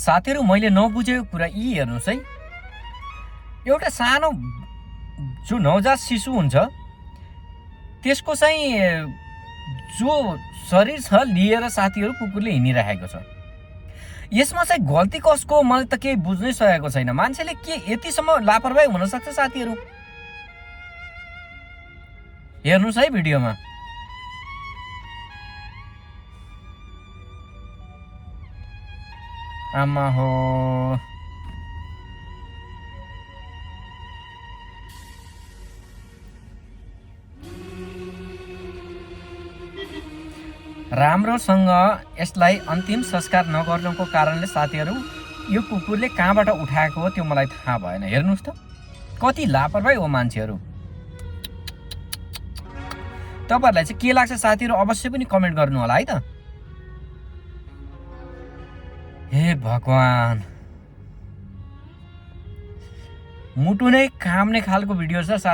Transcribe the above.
साथीहरू मैले नबुझेको कुरा यी हेर्नुहोस् है, एउटा सानो जो नवजात शिशु हुन्छ त्यसको चाहिँ जो शरीर छ लिएर साथीहरू कुकुरले हिँडिरहेको छ। यसमा चाहिँ गल्ती कसको मैले त केही बुझ्नै सकेको छैन। मान्छेले के यतिसम्म लापरवाही हुन सक्छ साथीहरू? हेर्नुहोस् है भिडियोमा। आमा हो, राम्रोसँग यसलाई अन्तिम संस्कार नगर्नुको कारणले साथीहरू यो कुकुरले कहाँबाट उठाएको हो त्यो मलाई थाहा भएन। हेर्नुहोस् त कति लापरवाही हो मान्छेहरू। तपाईहरुलाई चाहिँ के लाग्छ साथीहरू अवश्य पनि कमेन्ट गर्नु होला है त। हे भगवान, मुटु नै काम्ने खालको भिडियो छ साथी।